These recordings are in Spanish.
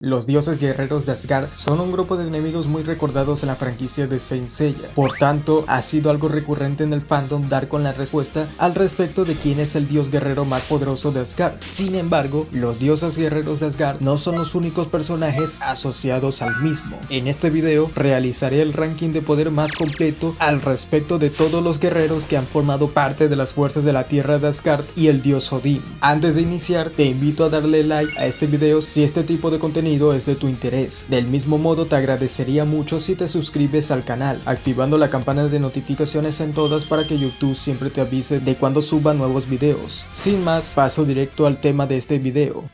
Los dioses guerreros de Asgard son un grupo de enemigos muy recordados en la franquicia de Saint Seiya. Por tanto, ha sido algo recurrente en el fandom dar con la respuesta al respecto de quién es el dios guerrero más poderoso de Asgard. Sin embargo, los dioses guerreros de Asgard no son los únicos personajes asociados al mismo. En este video realizaré el ranking de poder más completo al respecto de todos los guerreros que han formado parte de las fuerzas de la tierra de Asgard y el dios Odín. Antes de iniciar, te invito a darle like a este video si este tipo de contenido es de tu interés. Del mismo modo, te agradecería mucho si te suscribes al canal, activando la campana de notificaciones en todas para que YouTube siempre te avise de cuando suba nuevos videos. Sin más, paso directo al tema de este video.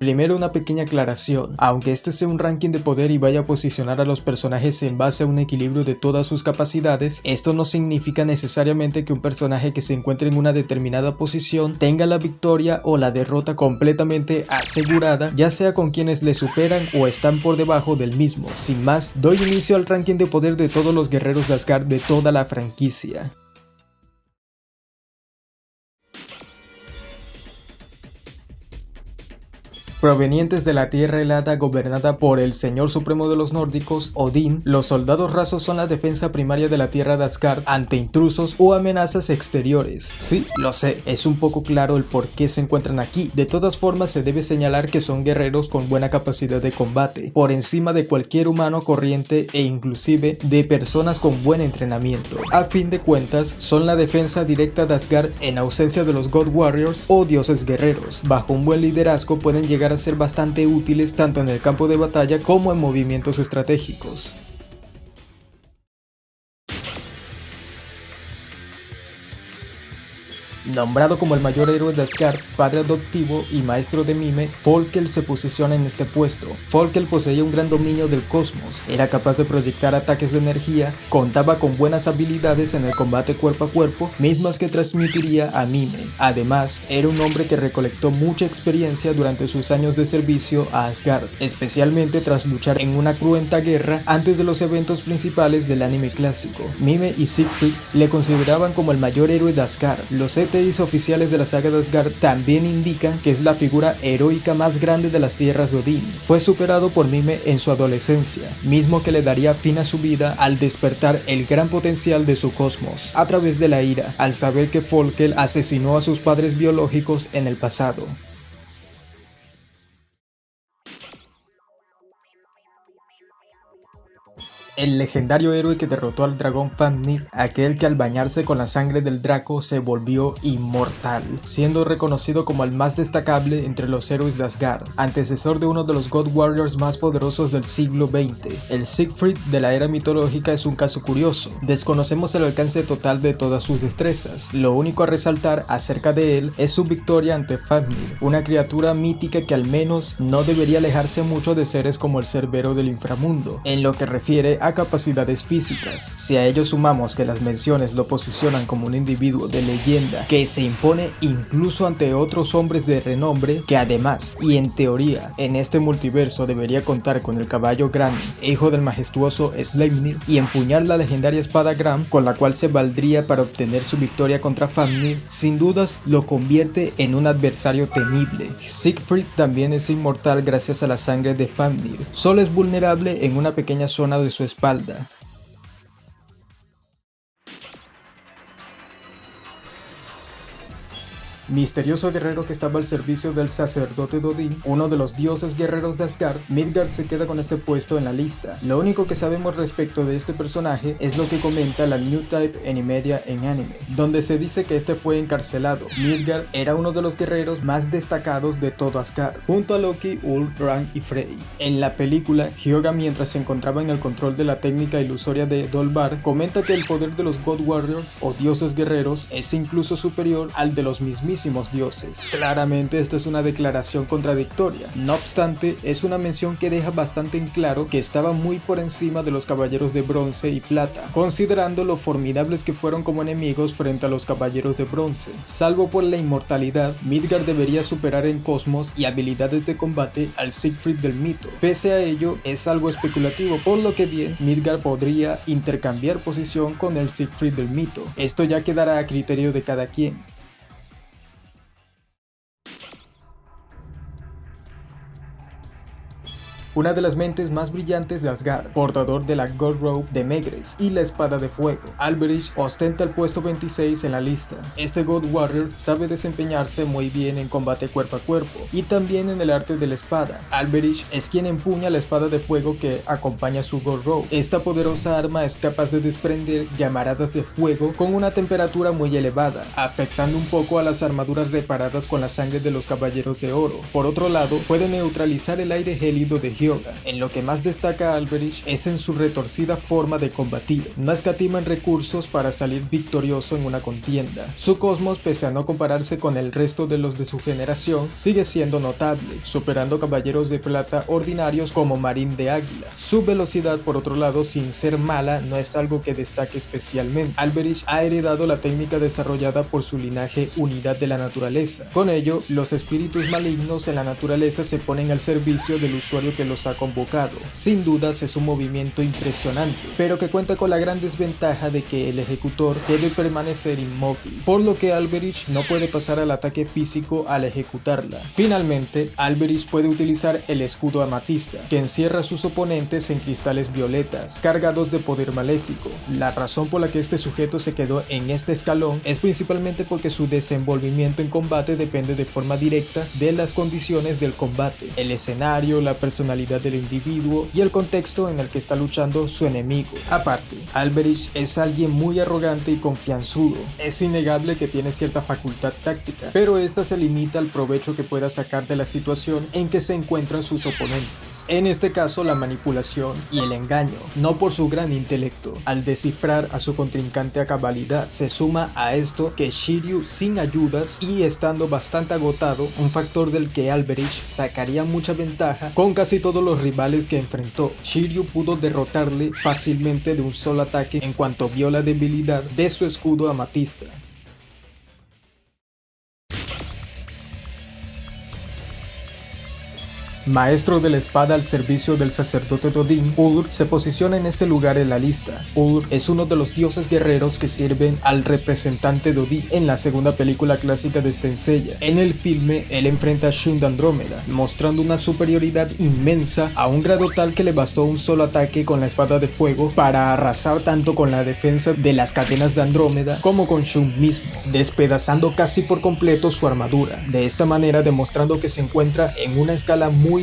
Primero, una pequeña aclaración. Aunque este sea un ranking de poder y vaya a posicionar a los personajes en base a un equilibrio de todas sus capacidades, esto no significa necesariamente que un personaje que se encuentre en una determinada posición tenga la victoria o la derrota completamente asegurada, ya sea con quienes le superan o están por debajo del mismo. Sin más, doy inicio al ranking de poder de todos los guerreros de Asgard de toda la franquicia. Provenientes de la tierra helada gobernada por el señor supremo de los nórdicos, Odín, los soldados rasos son la defensa primaria de la tierra de Asgard ante intrusos o amenazas exteriores. Sí, lo sé, es un poco claro el por qué se encuentran aquí. De todas formas, se debe señalar que son guerreros con buena capacidad de combate, por encima de cualquier humano corriente e inclusive de personas con buen entrenamiento. A fin de cuentas, son la defensa directa de Asgard en ausencia de los God Warriors o dioses guerreros. Bajo un buen liderazgo pueden llegar a ser bastante útiles tanto en el campo de batalla como en movimientos estratégicos. Nombrado como el mayor héroe de Asgard, padre adoptivo y maestro de Mime, Folkel se posiciona en este puesto. Folkel poseía un gran dominio del cosmos, era capaz de proyectar ataques de energía, contaba con buenas habilidades en el combate cuerpo a cuerpo, mismas que transmitiría a Mime. Además, era un hombre que recolectó mucha experiencia durante sus años de servicio a Asgard, especialmente tras luchar en una cruenta guerra antes de los eventos principales del anime clásico. Mime y Siegfried le consideraban como el mayor héroe de Asgard. Los oficiales de la saga de Asgard también indican que es la figura heroica más grande de las tierras de Odín. Fue superado por Mime en su adolescencia, mismo que le daría fin a su vida al despertar el gran potencial de su cosmos, a través de la ira, al saber que Folkel asesinó a sus padres biológicos en el pasado. El legendario héroe que derrotó al dragón Fafnir, aquel que al bañarse con la sangre del Draco se volvió inmortal, siendo reconocido como el más destacable entre los héroes de Asgard, antecesor de uno de los God Warriors más poderosos del siglo XX. El Siegfried de la era mitológica es un caso curioso, desconocemos el alcance total de todas sus destrezas, lo único a resaltar acerca de él es su victoria ante Fafnir, una criatura mítica que al menos no debería alejarse mucho de seres como el Cerbero del inframundo, en lo que refiere a capacidades físicas. Si a ello sumamos que las menciones lo posicionan como un individuo de leyenda que se impone incluso ante otros hombres de renombre, que además y en teoría en este multiverso debería contar con el caballo Gram, hijo del majestuoso Sleipnir, y empuñar la legendaria espada Gram con la cual se valdría para obtener su victoria contra Fafnir, sin dudas lo convierte en un adversario temible. Siegfried también es inmortal gracias a la sangre de Fafnir, solo es vulnerable en una pequeña zona de su espalda. Misterioso guerrero que estaba al servicio del sacerdote de Odín, uno de los dioses guerreros de Asgard, Midgard se queda con este puesto en la lista. Lo único que sabemos respecto de este personaje es lo que comenta la New Type Anymedia en anime, donde se dice que este fue encarcelado. Midgard era uno de los guerreros más destacados de todo Asgard, junto a Loki, Ulf, Ran y Frey. En la película, Hyoga, mientras se encontraba en el control de la técnica ilusoria de Dolvar, comenta que el poder de los God Warriors o dioses guerreros es incluso superior al de los mismos dioses. Claramente esto es una declaración contradictoria, no obstante es una mención que deja bastante en claro que estaba muy por encima de los caballeros de bronce y plata, considerando lo formidables que fueron como enemigos frente a los caballeros de bronce. Salvo por la inmortalidad, Midgard debería superar en cosmos y habilidades de combate al Siegfried del mito. Pese a ello, es algo especulativo, por lo que bien Midgard podría intercambiar posición con el Siegfried del mito. Esto ya quedará a criterio de cada quien. una de las mentes más brillantes de Asgard, portador de la God Robe de Megrez y la espada de fuego. Alberich ostenta el puesto 26 en la lista. Este God Warrior sabe desempeñarse muy bien en combate cuerpo a cuerpo y también en el arte de la espada. Alberich es quien empuña la espada de fuego que acompaña su God Robe. Esta poderosa arma es capaz de desprender llamaradas de fuego con una temperatura muy elevada, afectando un poco a las armaduras reparadas con la sangre de los caballeros de oro. Por otro lado, puede neutralizar el aire gélido de Hyoga. En lo que más destaca Alberich es en su retorcida forma de combatir. No escatima en recursos para salir victorioso en una contienda. Su cosmos, pese a no compararse con el resto de los de su generación, sigue siendo notable, superando caballeros de plata ordinarios como Marín de Águila. Su velocidad, por otro lado, sin ser mala, no es algo que destaque especialmente. Alberich ha heredado la técnica desarrollada por su linaje Unidad de la Naturaleza. Con ello, los espíritus malignos en la naturaleza se ponen al servicio del usuario que los ha convocado. Sin dudas es un movimiento impresionante, pero que cuenta con la gran desventaja de que el ejecutor debe permanecer inmóvil, por lo que Alberich no puede pasar al ataque físico al ejecutarla. Finalmente, Alberich puede utilizar el escudo amatista, que encierra a sus oponentes en cristales violetas, cargados de poder maléfico. La razón por la que este sujeto se quedó en este escalón es principalmente porque su desenvolvimiento en combate depende de forma directa de las condiciones del combate, el escenario, la personalidad del individuo y el contexto en el que está luchando su enemigo. Aparte, Alberich es alguien muy arrogante y confianzudo. Es innegable que tiene cierta facultad táctica, pero esta se limita al provecho que pueda sacar de la situación en que se encuentran sus oponentes. En este caso, la manipulación y el engaño, no por su gran intelecto. Al descifrar a su contrincante a cabalidad, se suma a esto que Shiryu, sin ayudas y estando bastante agotado, un factor del que Alberich sacaría mucha ventaja con casi todos los rivales que enfrentó. Shiryu pudo derrotarle fácilmente de un solo ataque en cuanto vio la debilidad de su escudo amatista. Maestro de la espada al servicio del sacerdote de Odín, Ulr se posiciona en este lugar en la lista. Ulr es uno de los dioses guerreros que sirven al representante de Odín en la segunda película clásica de Saint Seiya. En el filme, él enfrenta a Shun de Andrómeda, mostrando una superioridad inmensa a un grado tal que le bastó un solo ataque con la espada de fuego para arrasar tanto con la defensa de las cadenas de Andrómeda como con Shun mismo, despedazando casi por completo su armadura. De esta manera demostrando que se encuentra en una escala muy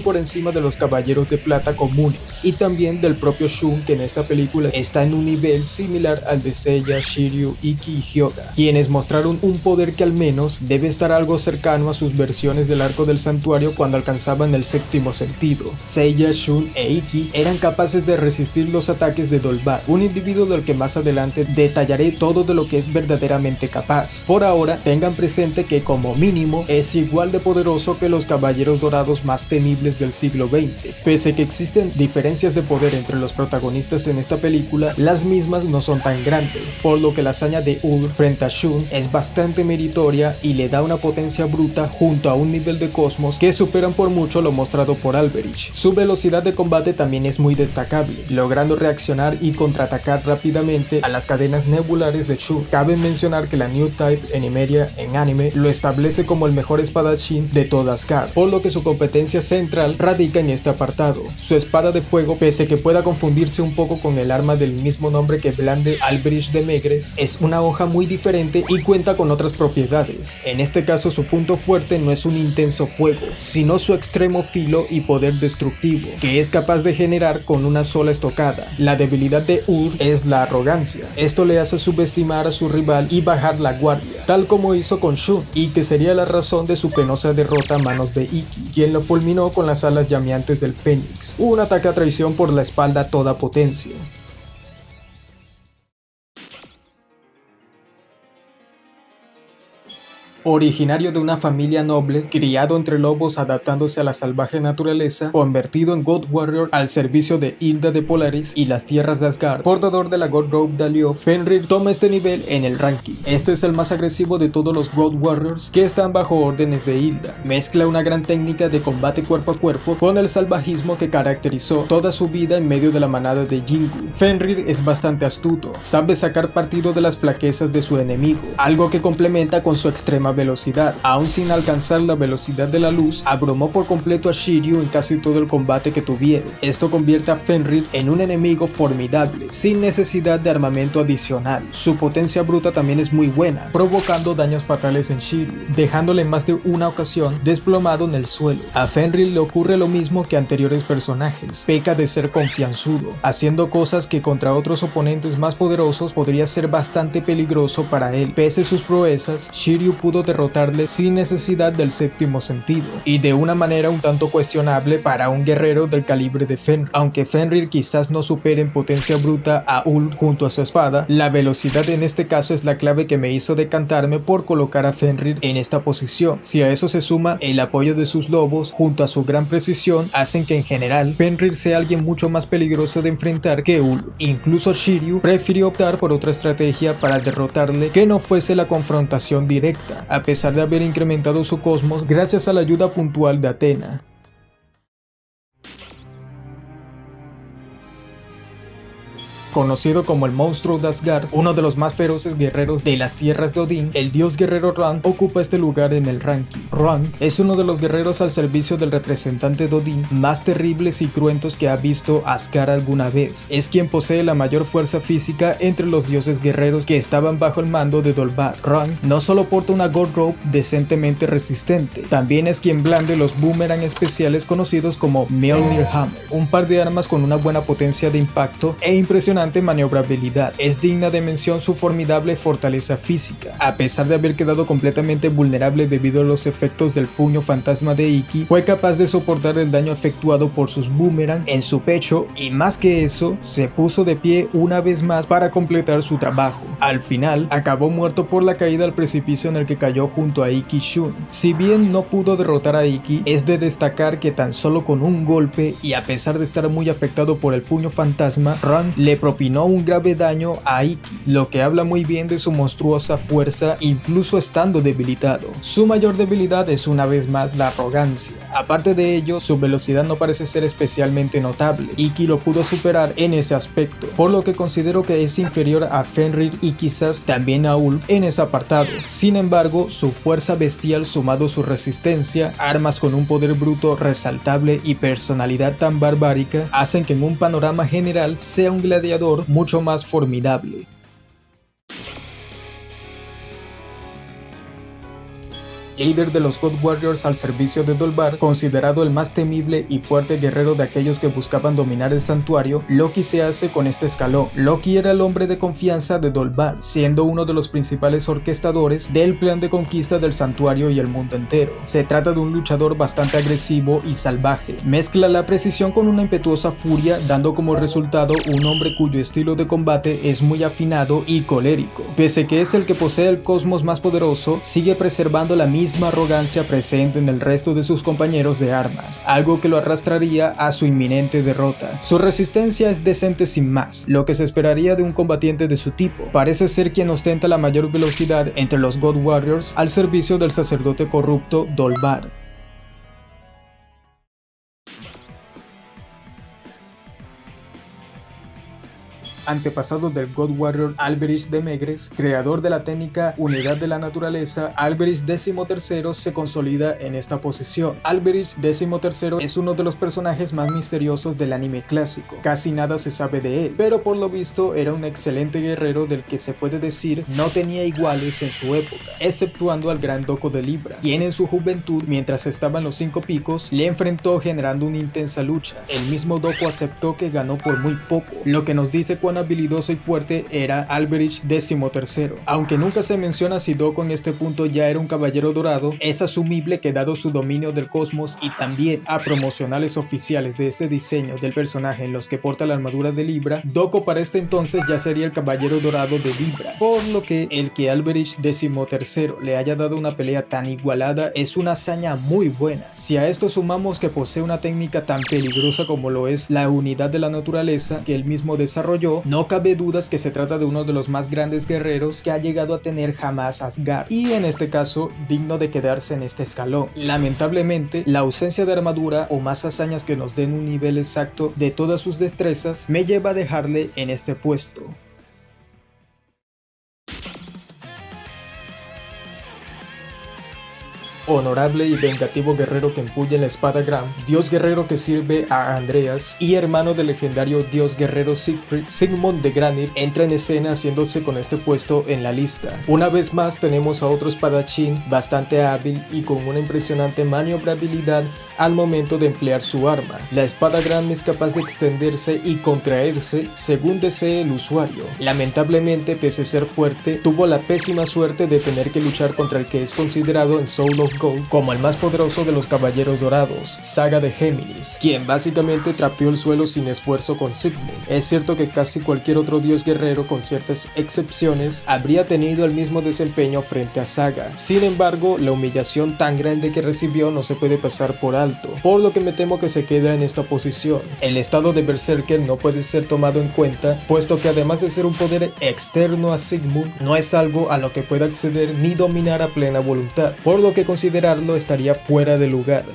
por encima de los caballeros de plata comunes y también del propio Shun, que en esta película está en un nivel similar al de Seiya, Shiryu, Ikki y Hyoga, quienes mostraron un poder que al menos debe estar algo cercano a sus versiones del arco del santuario cuando alcanzaban el séptimo sentido. Seiya, Shun e Ikki eran capaces de resistir los ataques de Dolvar, un individuo del que más adelante detallaré todo de lo que es verdaderamente capaz. Por ahora, tengan presente que como mínimo es igual de poderoso que los caballeros dorados más temibles del siglo XX. Pese a que existen diferencias de poder entre los protagonistas en esta película, las mismas no son tan grandes, por lo que la hazaña de Ulr frente a Shun es bastante meritoria y le da una potencia bruta junto a un nivel de cosmos que superan por mucho lo mostrado por Alberich. Su velocidad de combate también es muy destacable, logrando reaccionar y contraatacar rápidamente a las cadenas nebulares de Shun. Cabe mencionar que la New Type en Emeria en anime lo establece como el mejor espadachín de toda Asgard, por lo que su competencia central radica en este apartado. Su espada de fuego, pese a que pueda confundirse un poco con el arma del mismo nombre que blande Alberich de Megrez, es una hoja muy diferente y cuenta con otras propiedades. En este caso, su punto fuerte no es un intenso fuego, sino su extremo filo y poder destructivo, que es capaz de generar con una sola estocada. La debilidad de Ulr es la arrogancia. Esto le hace subestimar a su rival y bajar la guardia, tal como hizo con Shun, y que sería la razón de su penosa derrota a manos de Ikki, quien lo fulminó con las alas llameantes del Fénix, un ataque a traición por la espalda a toda potencia. Originario de una familia noble, criado entre lobos adaptándose a la salvaje naturaleza, convertido en God Warrior al servicio de Hilda de Polaris y las tierras de Asgard, portador de la God Robe de Alioth, Fenrir toma este nivel en el ranking. Este es el más agresivo de todos los God Warriors que están bajo órdenes de Hilda. Mezcla una gran técnica de combate cuerpo a cuerpo con el salvajismo que caracterizó toda su vida en medio de la manada de Jingu. Fenrir es bastante astuto, sabe sacar partido de las flaquezas de su enemigo, algo que complementa con su extrema velocidad. Aún sin alcanzar la velocidad de la luz, abrumó por completo a Shiryu en casi todo el combate que tuvieron. Esto convierte a Fenrir en un enemigo formidable, sin necesidad de armamento adicional. Su potencia bruta también es muy buena, provocando daños fatales en Shiryu, dejándole en más de una ocasión desplomado en el suelo. A Fenrir le ocurre lo mismo que a anteriores personajes, peca de ser confianzudo, haciendo cosas que contra otros oponentes más poderosos podría ser bastante peligroso para él. Pese a sus proezas, Shiryu pudo derrotarle sin necesidad del séptimo sentido, y de una manera un tanto cuestionable para un guerrero del calibre de Fenrir. Aunque Fenrir quizás no supere en potencia bruta a Ulf junto a su espada, la velocidad en este caso es la clave que me hizo decantarme por colocar a Fenrir en esta posición. Si a eso se suma el apoyo de sus lobos junto a su gran precisión, hacen que en general Fenrir sea alguien mucho más peligroso de enfrentar que Ulf. Incluso Shiryu prefirió optar por otra estrategia para derrotarle que no fuese la confrontación directa, a pesar de haber incrementado su cosmos gracias a la ayuda puntual de Athena. Conocido como el monstruo de Asgard, uno de los más feroces guerreros de las tierras de Odín, el dios guerrero Ran ocupa este lugar en el ranking. Ran es uno de los guerreros al servicio del representante de Odín más terribles y cruentos que ha visto Asgard alguna vez. Es quien posee la mayor fuerza física entre los dioses guerreros que estaban bajo el mando de Dolvar. Ran no solo porta una Gold Robe decentemente resistente, también es quien blande los boomerang especiales conocidos como Mjolnir Hammer, un par de armas con una buena potencia de impacto e impresionante maniobrabilidad. Es digna de mención su formidable fortaleza física. A pesar de haber quedado completamente vulnerable debido a los efectos del puño fantasma de Iki, fue capaz de soportar el daño efectuado por sus boomerang en su pecho y más que eso, se puso de pie una vez más para completar su trabajo. Al final, acabó muerto por la caída al precipicio en el que cayó junto a Iki Shun. Si bien no pudo derrotar a Iki, es de destacar que tan solo con un golpe y a pesar de estar muy afectado por el puño fantasma, Ran le propinó un grave daño a Iki, lo que habla muy bien de su monstruosa fuerza incluso estando debilitado. Su mayor debilidad es una vez más la arrogancia. Aparte de ello, su velocidad no parece ser especialmente notable. Iki lo pudo superar en ese aspecto, por lo que considero que es inferior a Fenrir y quizás también a Ulf en ese apartado. Sin embargo, su fuerza bestial sumado a su resistencia, armas con un poder bruto resaltable y personalidad tan barbárica hacen que en un panorama general sea un gladiador mucho más formidable. Líder de los God Warriors al servicio de Dolvar, considerado el más temible y fuerte guerrero de aquellos que buscaban dominar el santuario, Loki se hace con este escalón. Loki era el hombre de confianza de Dolvar, siendo uno de los principales orquestadores del plan de conquista del santuario y el mundo entero. Se trata de un luchador bastante agresivo y salvaje. Mezcla la precisión con una impetuosa furia, dando como resultado un hombre cuyo estilo de combate es muy afinado y colérico. Pese que es el que posee el cosmos más poderoso, sigue preservando la misma arrogancia presente en el resto de sus compañeros de armas, algo que lo arrastraría a su inminente derrota. Su resistencia es decente sin más, lo que se esperaría de un combatiente de su tipo. Parece ser quien ostenta la mayor velocidad entre los God Warriors al servicio del sacerdote corrupto Dolvar. Antepasado del God Warrior Alberich de Megres, creador de la técnica Unidad de la Naturaleza, Alberich XIII se consolida en esta posición. Alberich XIII es uno de los personajes más misteriosos del anime clásico. Casi nada se sabe de él, pero por lo visto era un excelente guerrero del que se puede decir no tenía iguales en su época, exceptuando al Gran Doko de Libra, quien en su juventud, mientras estaba en los 5 picos, le enfrentó generando una intensa lucha. El mismo Doko aceptó que ganó por muy poco, lo que nos dice cuán habilidoso y fuerte era Alberich XIII. Aunque nunca se menciona si Doko en este punto ya era un caballero dorado, es asumible que dado su dominio del cosmos y también a promocionales oficiales de este diseño del personaje en los que porta la armadura de Libra, Doko para este entonces ya sería el caballero dorado de Libra, por lo que el que Alberich XIII le haya dado una pelea tan igualada es una hazaña muy buena. Si a esto sumamos que posee una técnica tan peligrosa como lo es la unidad de la naturaleza que él mismo desarrolló, no cabe dudas que se trata de uno de los más grandes guerreros que ha llegado a tener jamás Asgard, y en este caso digno de quedarse en este escalón. Lamentablemente, la ausencia de armadura o más hazañas que nos den un nivel exacto de todas sus destrezas me lleva a dejarle en este puesto. honorable y vengativo guerrero que empuña la espada Gram, dios guerrero que sirve a Andreas y hermano del legendario dios guerrero Siegfried, Sigmund de Granit entra en escena haciéndose con este puesto en la lista. Una vez más tenemos a otro espadachín bastante hábil y con una impresionante maniobrabilidad al momento de emplear su arma. La espada Gram es capaz de extenderse y contraerse según desee el usuario. Lamentablemente, pese a ser fuerte, tuvo la pésima suerte de tener que luchar contra el que es considerado en Soul of Gold como el más poderoso de los caballeros dorados, Saga de Géminis, quien básicamente trapeó el suelo sin esfuerzo con Sigmund. Es cierto que casi cualquier otro dios guerrero, con ciertas excepciones, habría tenido el mismo desempeño frente a Saga. Sin embargo, la humillación tan grande que recibió no se puede pasar por alto, por lo que me temo que se queda en esta posición. El estado de Berserker no puede ser tomado en cuenta, puesto que además de ser un poder externo a Sigmund, no es algo a lo que pueda acceder ni dominar a plena voluntad, por lo que considerarlo estaría fuera de lugar.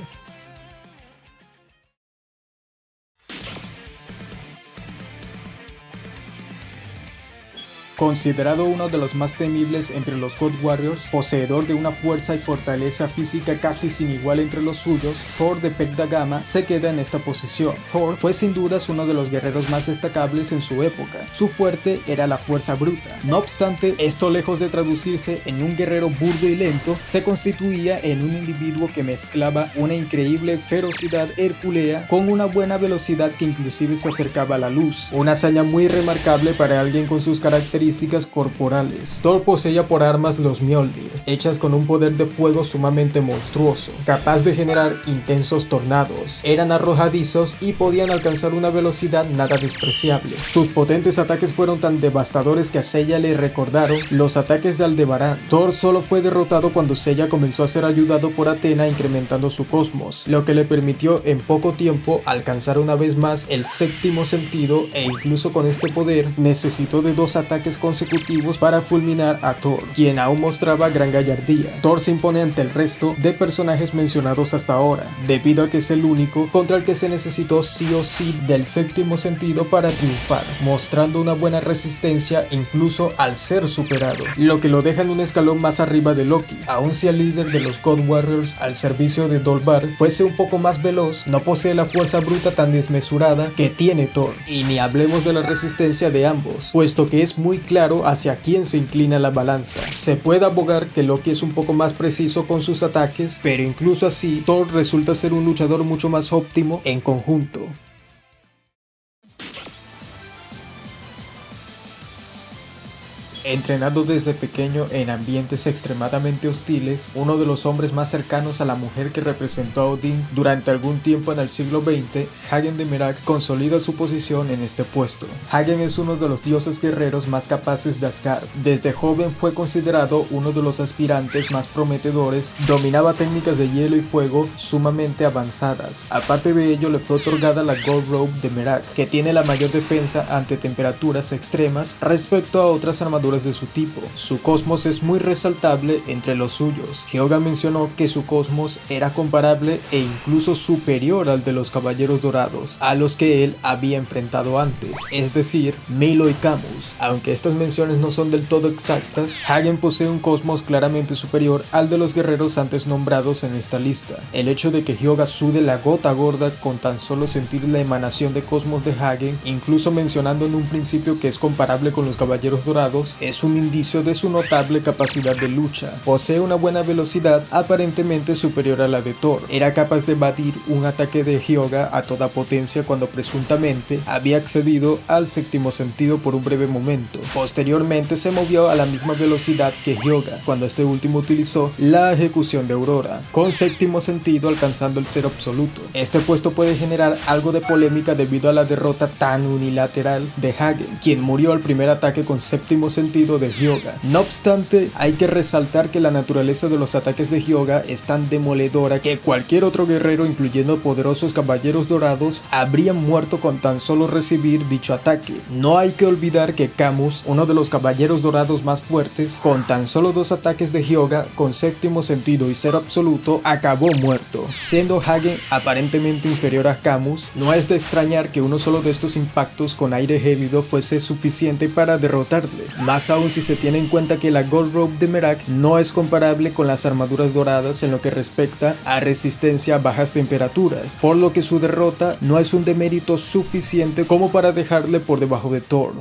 Considerado uno de los más temibles entre los God Warriors, poseedor de una fuerza y fortaleza física casi sin igual entre los suyos, Thor de Peck da Gama se queda en esta posición. Thor fue sin dudas uno de los guerreros más destacables en su época. Su fuerte era la fuerza bruta. No obstante, esto lejos de traducirse en un guerrero burdo y lento, se constituía en un individuo que mezclaba una increíble ferocidad hercúlea con una buena velocidad que inclusive se acercaba a la luz. Una hazaña muy remarcable para alguien con sus características corporales. Thor poseía por armas los Mjolnir, hechas con un poder de fuego sumamente monstruoso, capaz de generar intensos tornados. Eran arrojadizos y podían alcanzar una velocidad nada despreciable. Sus potentes ataques fueron tan devastadores que a Seiya le recordaron los ataques de Aldebarán. Thor solo fue derrotado cuando Seiya comenzó a ser ayudado por Athena incrementando su cosmos, lo que le permitió en poco tiempo alcanzar una vez más el séptimo sentido, e incluso con este poder necesitó de 2 ataques consecutivos para fulminar a Thor, quien aún mostraba gran gallardía. Thor se impone ante el resto de personajes mencionados hasta ahora, debido a que es el único contra el que se necesitó sí o sí del séptimo sentido para triunfar, mostrando una buena resistencia incluso al ser superado, lo que lo deja en un escalón más arriba de Loki. Aun si el líder de los God Warriors al servicio de Dolvar fuese un poco más veloz, no posee la fuerza bruta tan desmesurada que tiene Thor, y ni hablemos de la resistencia de ambos, puesto que es muy claro hacia quién se inclina la balanza. Se puede abogar que Loki es un poco más preciso con sus ataques, pero incluso así, Thor resulta ser un luchador mucho más óptimo en conjunto. Entrenado desde pequeño en ambientes extremadamente hostiles, uno de los hombres más cercanos a la mujer que representó a Odín durante algún tiempo en el siglo XX, Hagen de Merak consolida su posición en este puesto. Hagen es uno de los dioses guerreros más capaces de Asgard. Desde joven fue considerado uno de los aspirantes más prometedores, dominaba técnicas de hielo y fuego sumamente avanzadas. Aparte de ello, le fue otorgada la Gold Robe de Merak, que tiene la mayor defensa ante temperaturas extremas respecto a otras armaduras de su tipo. Su cosmos es muy resaltable entre los suyos. Hyuga mencionó que su cosmos era comparable e incluso superior al de los Caballeros Dorados, a los que él había enfrentado antes, es decir, Milo y Camus. Aunque estas menciones no son del todo exactas, Hagen posee un cosmos claramente superior al de los guerreros antes nombrados en esta lista. El hecho de que Hyuga sude la gota gorda con tan solo sentir la emanación de cosmos de Hagen, incluso mencionando en un principio que es comparable con los Caballeros Dorados, es un indicio de su notable capacidad de lucha. Posee una buena velocidad aparentemente superior a la de Thor. Era capaz de batir un ataque de Hyuga a toda potencia cuando presuntamente había accedido al séptimo sentido por un breve momento. Posteriormente se movió a la misma velocidad que Hyuga cuando este último utilizó la ejecución de Aurora, con séptimo sentido alcanzando el cero absoluto. Este puesto puede generar algo de polémica debido a la derrota tan unilateral de Hagen, quien murió al primer ataque con séptimo sentido de Hyuga. No obstante, hay que resaltar que la naturaleza de los ataques de Hyuga es tan demoledora que cualquier otro guerrero, incluyendo poderosos caballeros dorados, habría muerto con tan solo recibir dicho ataque. No hay que olvidar que Camus, uno de los caballeros dorados más fuertes, con tan solo 2 ataques de Hyuga con séptimo sentido y cero absoluto, acabó muerto. Siendo Hagen aparentemente inferior a Camus, no es de extrañar que uno solo de estos impactos con aire gélido fuese suficiente para derrotarle. Más más aún si se tiene en cuenta que la Gold Robe de Merak no es comparable con las armaduras doradas en lo que respecta a resistencia a bajas temperaturas, por lo que su derrota no es un demérito suficiente como para dejarle por debajo de Thor.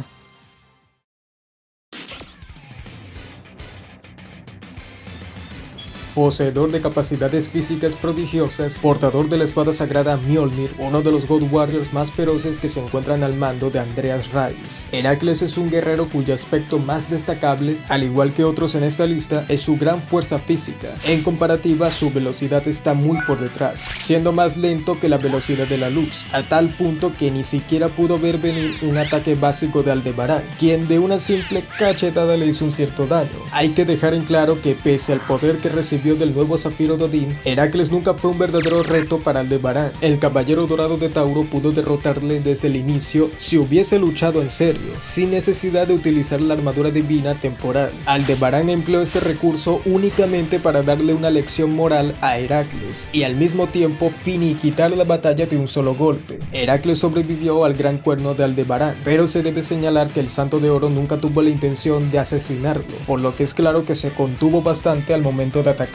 Poseedor de capacidades físicas prodigiosas, portador de la espada sagrada Mjolnir, uno de los God Warriors más feroces que se encuentran al mando de Andreas Rais. Heracles es un guerrero cuyo aspecto más destacable, al igual que otros en esta lista, es su gran fuerza física. En comparativa, su velocidad está muy por detrás, siendo más lento que la velocidad de la luz, a tal punto que ni siquiera pudo ver venir un ataque básico de Aldebarán, quien de una simple cachetada le hizo un cierto daño. Hay que dejar en claro que pese al poder que recibió del nuevo zafiro de Odín, Heracles nunca fue un verdadero reto para Aldebarán. El caballero dorado de Tauro pudo derrotarle desde el inicio si hubiese luchado en serio, sin necesidad de utilizar la armadura divina temporal. Aldebarán empleó este recurso únicamente para darle una lección moral a Heracles y al mismo tiempo finiquitar la batalla de un solo golpe. Heracles sobrevivió al gran cuerno de Aldebarán, pero se debe señalar que el Santo de Oro nunca tuvo la intención de asesinarlo, por lo que es claro que se contuvo bastante al momento de atacarlo.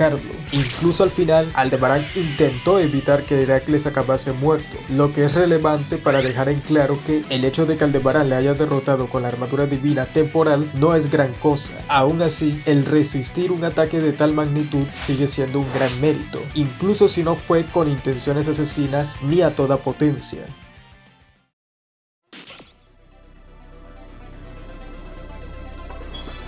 Incluso al final, Aldebarán intentó evitar que Heracles acabase muerto, lo que es relevante para dejar en claro que el hecho de que Aldebarán le haya derrotado con la armadura divina temporal no es gran cosa. Aún así, el resistir un ataque de tal magnitud sigue siendo un gran mérito, incluso si no fue con intenciones asesinas ni a toda potencia.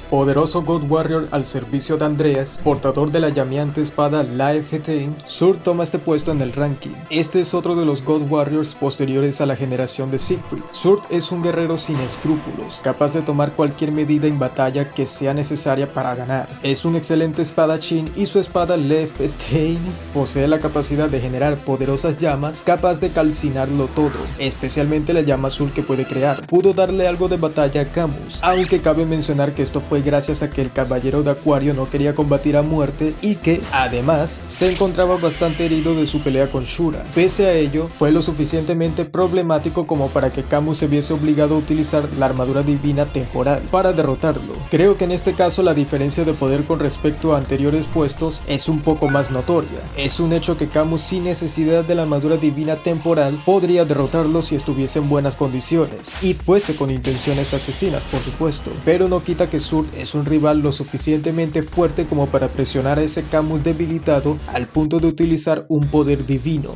Poderoso God Warrior al servicio de Andreas, portador de la llameante espada Lae'Fetein, Surd toma este puesto en el ranking. Este es otro de los God Warriors posteriores a la generación de Siegfried. Surd es un guerrero sin escrúpulos, capaz de tomar cualquier medida en batalla que sea necesaria para ganar. Es un excelente espadachín y su espada Lae'Fetein posee la capacidad de generar poderosas llamas capaz de calcinarlo todo, especialmente la llama azul que puede crear. Pudo darle algo de batalla a Camus, aunque cabe mencionar que esto fue gracias a que el caballero de Acuario no quería combatir a muerte y que, además, se encontraba bastante herido de su pelea con Shura. Pese a ello, fue lo suficientemente problemático como para que Camus se viese obligado a utilizar la armadura divina temporal para derrotarlo. Creo que en este caso la diferencia de poder con respecto a anteriores puestos es un poco más notoria. Es un hecho que Camus sin necesidad de la armadura divina temporal podría derrotarlo si estuviese en buenas condiciones y fuese con intenciones asesinas, por supuesto, pero no quita que Surd es un rival lo suficientemente fuerte como para presionar a ese Camus debilitado al punto de utilizar un poder divino.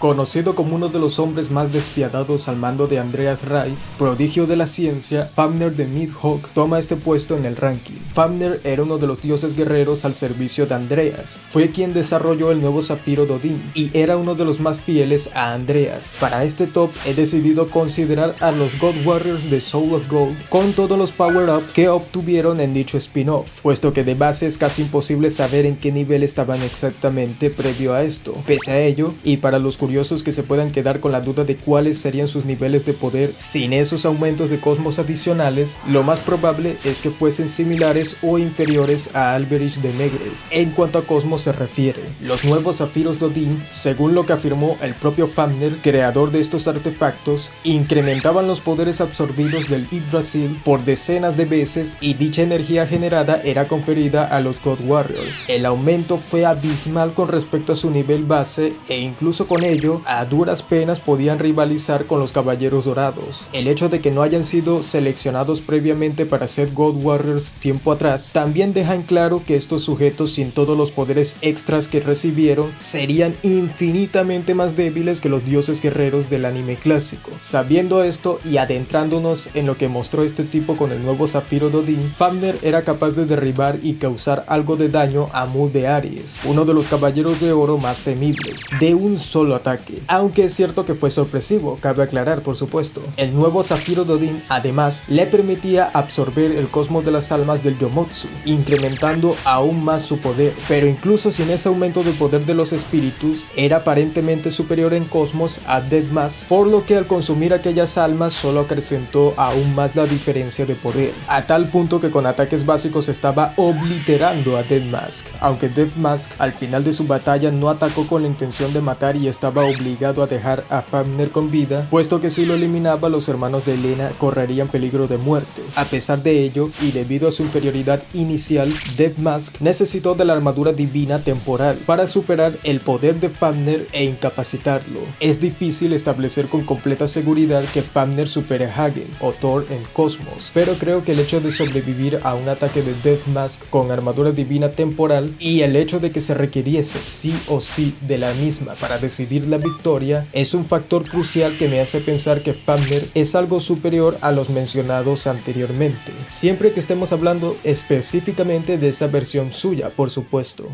Conocido como uno de los hombres más despiadados al mando de Andreas Rais, prodigio de la ciencia, Fafnir de Nidhogg toma este puesto en el ranking. Fafnir era uno de los dioses guerreros al servicio de Andreas, fue quien desarrolló el nuevo zafiro de Odín y era uno de los más fieles a Andreas. Para este top he decidido considerar a los God Warriors de Soul of Gold con todos los power-up que obtuvieron en dicho spin-off, puesto que de base es casi imposible saber en qué nivel estaban exactamente previo a esto. Pese a ello, y para los curiosos que se puedan quedar con la duda de cuáles serían sus niveles de poder sin esos aumentos de cosmos adicionales, lo más probable es que fuesen similares o inferiores a Alberich de Megrez en cuanto a cosmos se refiere. Los nuevos zafiros de Odín, según lo que afirmó el propio Fafnir, creador de estos artefactos, incrementaban los poderes absorbidos del Yggdrasil por decenas de veces y dicha energía generada era conferida a los God Warriors. El aumento fue abismal con respecto a su nivel base e incluso con ello a duras penas podían rivalizar con los caballeros dorados. El hecho de que no hayan sido seleccionados previamente para ser God Warriors tiempo atrás también deja en claro que estos sujetos, sin todos los poderes extras que recibieron, serían infinitamente más débiles que los dioses guerreros del anime clásico. Sabiendo esto y adentrándonos en lo que mostró este tipo con el nuevo zafiro de Odín, Fafnir era capaz de derribar y causar algo de daño a Mu de Aries, uno de los caballeros de oro más temibles, de un solo ataque. Aunque es cierto que fue sorpresivo, cabe aclarar por supuesto. El nuevo zafiro de Odín además le permitía absorber el cosmos de las almas del Yomotsu, incrementando aún más su poder, pero incluso sin ese aumento de poder de los espíritus, era aparentemente superior en cosmos a Deathmask, por lo que al consumir aquellas almas solo acrecentó aún más la diferencia de poder, a tal punto que con ataques básicos estaba obliterando a Deathmask, aunque Deathmask al final de su batalla no atacó con la intención de matar y estaba estaba obligado a dejar a Fafnir con vida, puesto que si lo eliminaba los hermanos de Helena correrían peligro de muerte. A pesar de ello, y debido a su inferioridad inicial, Deathmask necesitó de la armadura divina temporal para superar el poder de Fafnir e incapacitarlo. Es difícil establecer con completa seguridad que Fafnir supere a Hagen o Thor en Cosmos, pero creo que el hecho de sobrevivir a un ataque de Deathmask con armadura divina temporal y el hecho de que se requiriese sí o sí de la misma para decidir la victoria es un factor crucial que me hace pensar que Fafnir es algo superior a los mencionados anteriormente, siempre que estemos hablando específicamente de esa versión suya, por supuesto.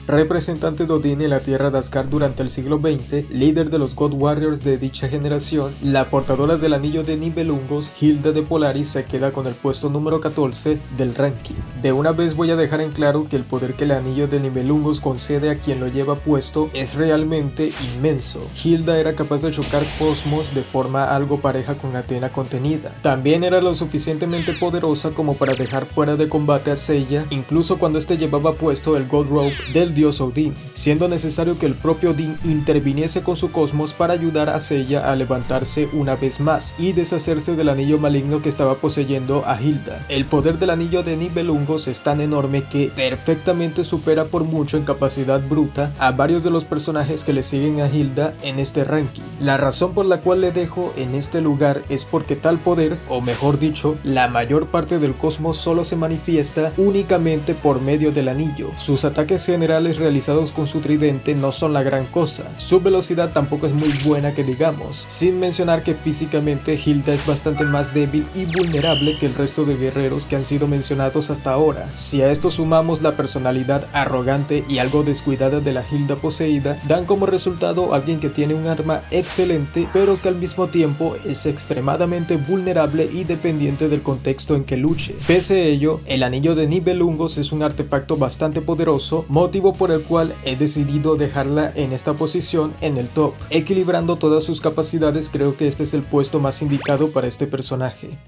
Representante de Odín en la tierra de Asgard durante el siglo XX, líder de los God Warriors de dicha generación, la portadora del anillo de Nibelungos, Hilda de Polaris, se queda con el puesto número 14 del ranking. De una vez voy a dejar en claro que el poder que el anillo de Nibelungos concede a quien lo lleva puesto es realmente inmenso. Hilda era capaz de chocar Cosmos de forma algo pareja con Athena contenida. También era lo suficientemente poderosa como para dejar fuera de combate a Seiya, incluso cuando este llevaba puesto el God Robe del dios Odín, siendo necesario que el propio Odín interviniese con su Cosmos para ayudar a Seiya a levantarse una vez más y deshacerse del anillo maligno que estaba poseyendo a Hilda. El poder del anillo de Nibelungos es tan enorme que perfectamente supera por mucho en capacidad bruta a varios de los personajes que le siguen a Hilda en este ranking. La razón por la cual le dejo en este lugar es porque tal poder, o mejor dicho, la mayor parte del Cosmos solo se manifiesta únicamente por medio del anillo. Sus ataques generales realizados con su tridente no son la gran cosa, su velocidad tampoco es muy buena que digamos, sin mencionar que físicamente Hilda es bastante más débil y vulnerable que el resto de guerreros que han sido mencionados hasta ahora. Si a esto sumamos la personalidad arrogante y algo descuidada de la Hilda poseída, dan como resultado alguien que tiene un arma excelente pero que al mismo tiempo es extremadamente vulnerable y dependiente del contexto en que luche. Pese a ello, el anillo de Nibelungos es un artefacto bastante poderoso, motivo por el cual he decidido dejarla en esta posición en el top. Equilibrando todas sus capacidades, creo que este es el puesto más indicado para este personaje.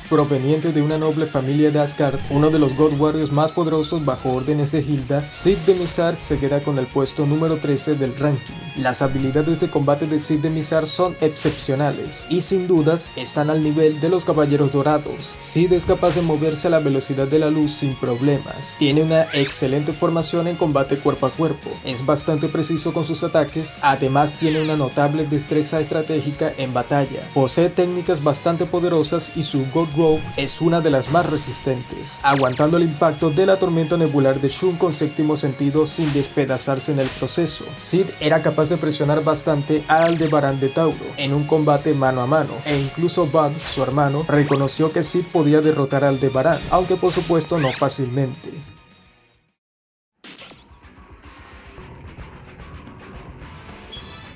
Proveniente de una noble familia de Asgard, uno de los God Warriors más poderosos bajo órdenes de Hilda, Cid de Mizar se queda con el puesto número 13 del ranking. Las habilidades de combate de Cid de Mizar son excepcionales y sin dudas están al nivel de los Caballeros Dorados. Cid es capaz de moverse a la velocidad de la luz sin problemas, tiene una excelente formación en combate cuerpo a cuerpo, es bastante preciso con sus ataques, además tiene una notable destreza estratégica en batalla, posee técnicas bastante poderosas y su God Robe es una de las más resistentes, aguantando el impacto de la tormenta nebular de Shun con séptimo sentido sin despedazarse en el proceso. Cid era capaz de presionar bastante a Aldebarán de Tauro en un combate mano a mano, e incluso Bud, su hermano, reconoció que Cid podía derrotar a Aldebarán, aunque por supuesto no fácilmente.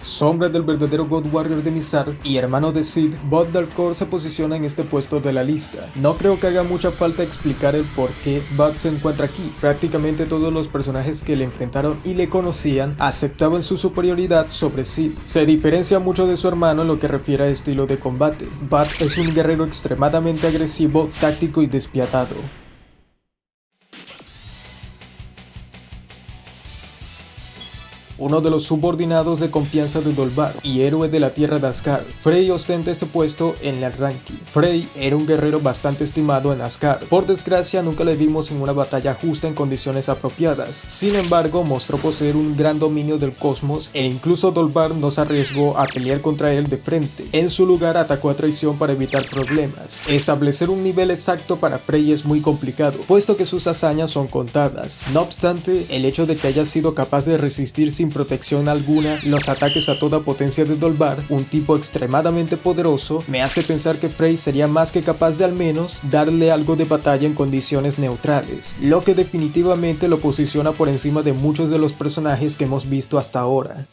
Sombra del verdadero God Warrior de Mizar y hermano de Cid, Bud Dalcor se posiciona en este puesto de la lista. No creo que haga mucha falta explicar el por qué Bud se encuentra aquí. Prácticamente todos los personajes que le enfrentaron y le conocían aceptaban su superioridad sobre Cid. Se diferencia mucho de su hermano en lo que refiere a estilo de combate. Bud es un guerrero extremadamente agresivo, táctico y despiadado. Uno de los subordinados de confianza de Dolvar y héroe de la tierra de Asgard, Frey ostenta este puesto en el ranking. Frey era un guerrero bastante estimado en Asgard. Por desgracia nunca le vimos en una batalla justa en condiciones apropiadas. Sin embargo, mostró poseer un gran dominio del cosmos e incluso Dolvar no se arriesgó a pelear contra él de frente. En su lugar atacó a traición para evitar problemas. Establecer un nivel exacto para Frey es muy complicado, puesto que sus hazañas son contadas. No obstante, el hecho de que haya sido capaz de resistir sin protección alguna los ataques a toda potencia de Dolvar, un tipo extremadamente poderoso, me hace pensar que Frey sería más que capaz de al menos darle algo de batalla en condiciones neutrales, lo que definitivamente lo posiciona por encima de muchos de los personajes que hemos visto hasta ahora.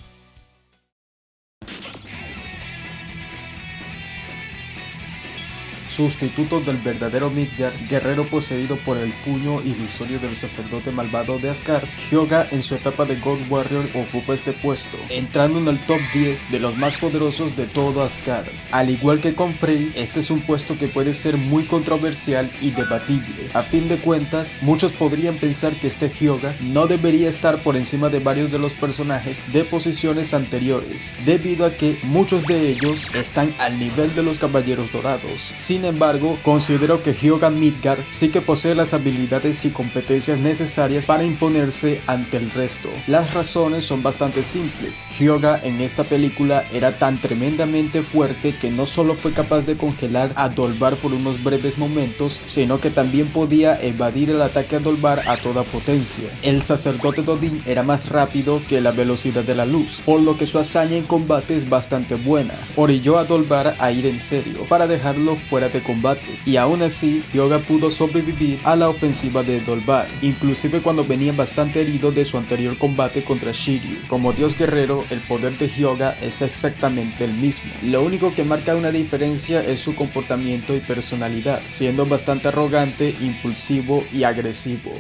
sustituto del verdadero Midgard, guerrero poseído por el puño ilusorio del sacerdote malvado de Asgard. Hyuga en su etapa de God Warrior ocupa este puesto, entrando en el top 10 de los más poderosos de todo Asgard. Al igual que con Frey, este es un puesto que puede ser muy controversial y debatible. A fin de cuentas, muchos podrían pensar que este Hyuga no debería estar por encima de varios de los personajes de posiciones anteriores, debido a que muchos de ellos están al nivel de los Caballeros Dorados. Sin embargo, considero que Hyuga Midgard sí que posee las habilidades y competencias necesarias para imponerse ante el resto. Las razones son bastante simples. Hyuga en esta película era tan tremendamente fuerte que no solo fue capaz de congelar a Dolvar por unos breves momentos, sino que también podía evadir el ataque a Dolvar a toda potencia. El sacerdote Dodin era más rápido que la velocidad de la luz, por lo que su hazaña en combate es bastante buena. Orilló a Dolvar a ir en serio para dejarlo fuera de combate, y aún así Hyuga pudo sobrevivir a la ofensiva de Dolvar, inclusive cuando venía bastante herido de su anterior combate contra Shiryu. Como dios guerrero, el poder de Hyuga es exactamente el mismo. Lo único que marca una diferencia es su comportamiento y personalidad, siendo bastante arrogante, impulsivo y agresivo.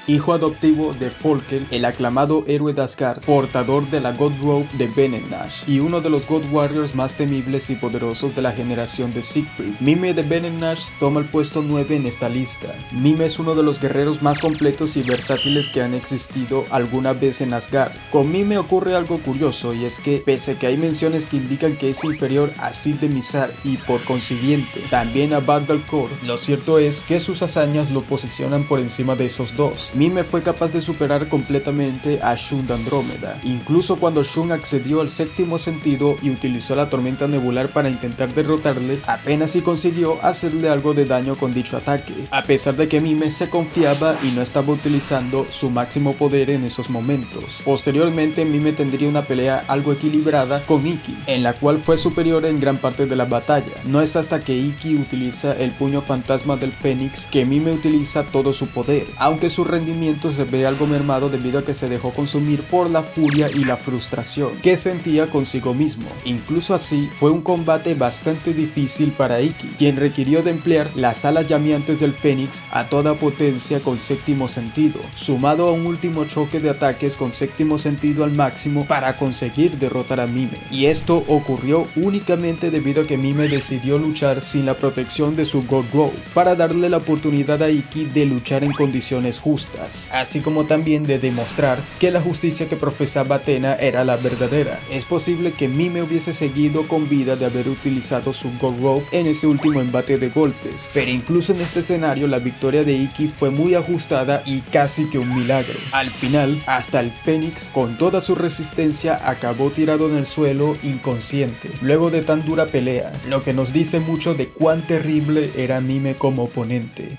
Hijo adoptivo de Folkel, el aclamado héroe de Asgard, portador de la God Robe de Benennash y uno de los God Warriors más temibles y poderosos de la generación de Siegfried. Mime de Benennash toma el puesto 9 en esta lista. Mime es uno de los guerreros más completos y versátiles que han existido alguna vez en Asgard. Con Mime ocurre algo curioso, y es que pese a que hay menciones que indican que es inferior a Cid de Mizar y por consiguiente también a Badalkor, lo cierto es que sus hazañas lo posicionan por encima de esos dos. Mime fue capaz de superar completamente a Shun de Andrómeda, incluso cuando Shun accedió al séptimo sentido y utilizó la tormenta nebular para intentar derrotarle, apenas si consiguió hacerle algo de daño con dicho ataque, a pesar de que Mime se confiaba y no estaba utilizando su máximo poder en esos momentos. Posteriormente, Mime tendría una pelea algo equilibrada con Iki, en la cual fue superior en gran parte de la batalla. No es hasta que Iki utiliza el puño fantasma del Fénix que Mime utiliza todo su poder, aunque su rendimiento se ve algo mermado debido a que se dejó consumir por la furia y la frustración que sentía consigo mismo. Incluso así, fue un combate bastante difícil para Iki, quien requirió de emplear las alas llameantes del Fénix a toda potencia con séptimo sentido, sumado a un último choque de ataques con séptimo sentido al máximo para conseguir derrotar a Mime. Y esto ocurrió únicamente debido a que Mime decidió luchar sin la protección de su God Robe, para darle la oportunidad a Iki de luchar en condiciones justas, así como también de demostrar que la justicia que profesaba Athena era la verdadera. Es posible que Mime hubiese seguido con vida de haber utilizado su God Robe en ese último embate de golpes, pero incluso en este escenario la victoria de Iki fue muy ajustada y casi que un milagro. Al final, hasta el Fénix, con toda su resistencia, acabó tirado en el suelo inconsciente, luego de tan dura pelea, lo que nos dice mucho de cuán terrible era Mime como oponente.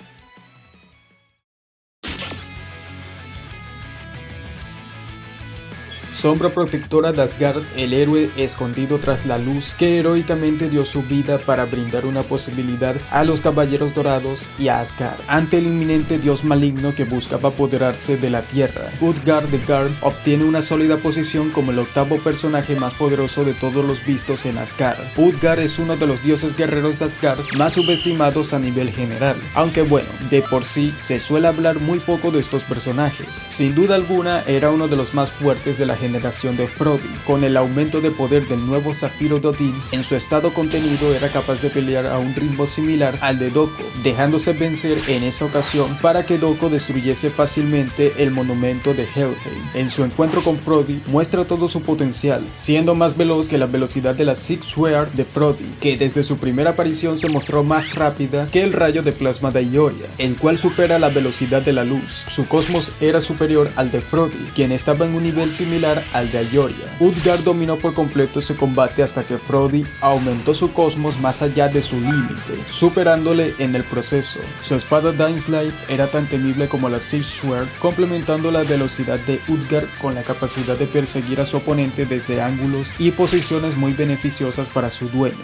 Sombra protectora de Asgard, el héroe escondido tras la luz que heroicamente dio su vida para brindar una posibilidad a los Caballeros Dorados y a Asgard ante el inminente dios maligno que buscaba apoderarse de la tierra. Utgard the Guard obtiene una sólida posición como el octavo personaje más poderoso de todos los vistos en Asgard. Utgard es uno de los dioses guerreros de Asgard más subestimados a nivel general, aunque bueno, de por sí se suele hablar muy poco de estos personajes. Sin duda alguna era uno de los más fuertes de la generación de Frodi. Con el aumento de poder del nuevo Zafiro Dodin, en su estado contenido era capaz de pelear a un ritmo similar al de Doko, dejándose vencer en esa ocasión para que Doko destruyese fácilmente el monumento de Helheim. En su encuentro con Frodi muestra todo su potencial, siendo más veloz que la velocidad de la Six Sword de Frodi, que desde su primera aparición se mostró más rápida que el rayo de plasma de Ioria, el cual supera la velocidad de la luz. Su cosmos era superior al de Frodi, quien estaba en un nivel similar al de Ioria. Utgard dominó por completo ese combate hasta que Frodi aumentó su cosmos más allá de su límite, superándole en el proceso. Su espada Dainslife era tan temible como la Six Sword, complementando la velocidad de Utgard con la capacidad de perseguir a su oponente desde ángulos y posiciones muy beneficiosas para su dueño.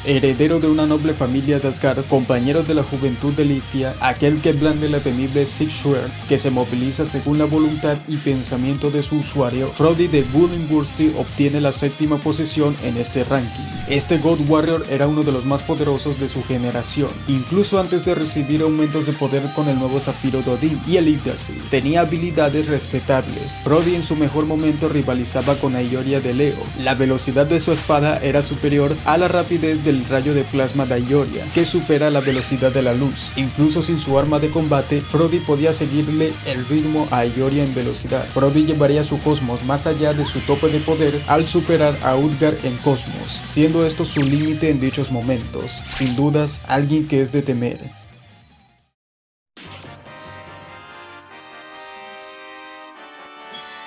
heredero de una noble familia de Asgard, compañero de la juventud de Lithia, aquel que blande la temible Six-Sword, que se moviliza según la voluntad y pensamiento de su usuario, Frodi de Gullinbursti obtiene la 7ª posición en este ranking. Este God Warrior era uno de los más poderosos de su generación, incluso antes de recibir aumentos de poder con el nuevo Zafiro de Odín y el Yggdrasil. Tenía habilidades respetables. Frodi en su mejor momento rivalizaba con Aioria de Leo. La velocidad de su espada era superior a la rapidez del rayo de plasma de Aioria, que supera la velocidad de la luz. Incluso sin su arma de combate, Frodi podía seguirle el ritmo a Aioria en velocidad. Frodi llevaría su cosmos más allá de su tope de poder al superar a Utgard en cosmos, siendo esto su límite en dichos momentos. Sin dudas, alguien que es de temer.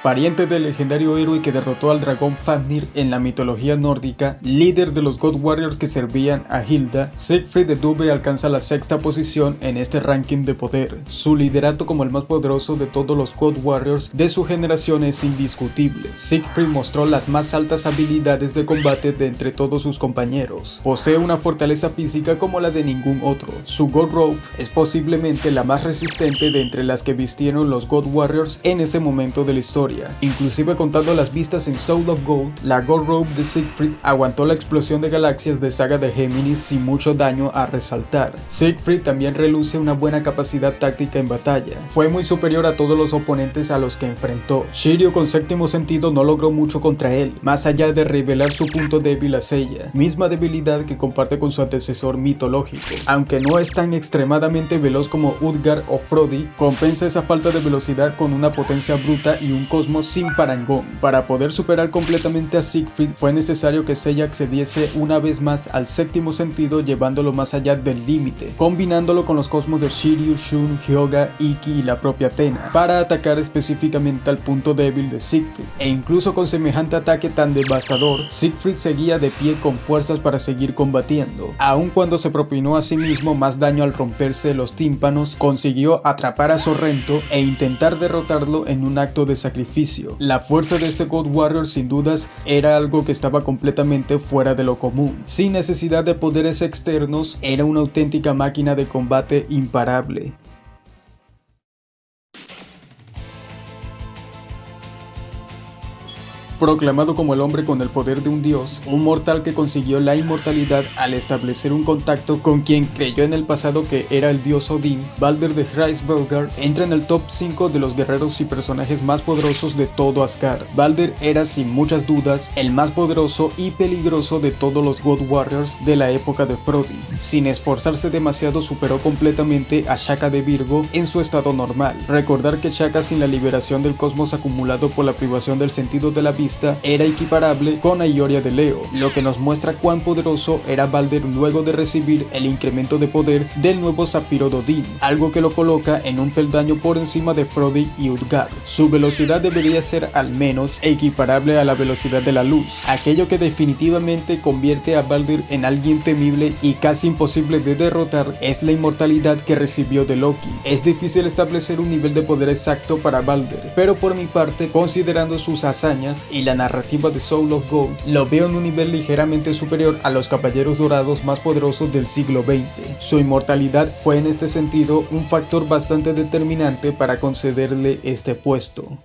Pariente del legendario héroe que derrotó al dragón Fafnir en la mitología nórdica, líder de los God Warriors que servían a Hilda, Siegfried de Dube alcanza la 6ª posición en este ranking de poder. Su liderato como el más poderoso de todos los God Warriors de su generación es indiscutible. Siegfried mostró las más altas habilidades de combate de entre todos sus compañeros. Posee una fortaleza física como la de ningún otro. Su God Robe es posiblemente la más resistente de entre las que vistieron los God Warriors en ese momento de la historia. Inclusive contando las vistas en Soul of Gold, la God Robe de Siegfried aguantó la explosión de galaxias de Saga de Géminis sin mucho daño a resaltar. Siegfried también reluce una buena capacidad táctica en batalla. Fue muy superior a todos los oponentes a los que enfrentó. Shiryu con 7º sentido no logró mucho contra él, más allá de revelar su punto débil a Seiya, misma debilidad que comparte con su antecesor mitológico. Aunque no es tan extremadamente veloz como Utgard o Frodi, compensa esa falta de velocidad con una potencia bruta y un cosmos sin parangón. Para poder superar completamente a Siegfried fue necesario que Seiya accediese una vez más al 7º sentido, llevándolo más allá del límite, combinándolo con los cosmos de Shiryu, Shun, Hyuga, Ikki y la propia Athena, para atacar específicamente al punto débil de Siegfried. E incluso con semejante ataque tan devastador, Siegfried seguía de pie con fuerzas para seguir combatiendo. Aun cuando se propinó a sí mismo más daño al romperse los tímpanos, consiguió atrapar a Sorrento e intentar derrotarlo en un acto de sacrificio. La fuerza de este God Warrior sin dudas era algo que estaba completamente fuera de lo común. Sin necesidad de poderes externos, era una auténtica máquina de combate imparable. Proclamado como el hombre con el poder de un dios, un mortal que consiguió la inmortalidad al establecer un contacto con quien creyó en el pasado que era el dios Odín, Balder de Hraesvelgard entra en el top 5 de los guerreros y personajes más poderosos de todo Asgard. Balder era sin muchas dudas el más poderoso y peligroso de todos los God Warriors de la época de Frodi. Sin esforzarse demasiado superó completamente a Shaka de Virgo en su estado normal. Recordar que Shaka sin la liberación del cosmos acumulado por la privación del sentido de la vista era equiparable con Aioria de Leo, lo que nos muestra cuán poderoso era Balder luego de recibir el incremento de poder del nuevo Zafiro de Odín, algo que lo coloca en un peldaño por encima de Frodi y Utgard. Su velocidad debería ser al menos equiparable a la velocidad de la luz, aquello que definitivamente convierte a Balder en alguien temible y casi imposible de derrotar es la inmortalidad que recibió de Loki. Es difícil establecer un nivel de poder exacto para Balder, pero por mi parte, considerando sus hazañas y la narrativa de Soul of Gold, lo veo en un nivel ligeramente superior a los caballeros dorados más poderosos del siglo XX. Su inmortalidad fue en este sentido un factor bastante determinante para concederle este puesto.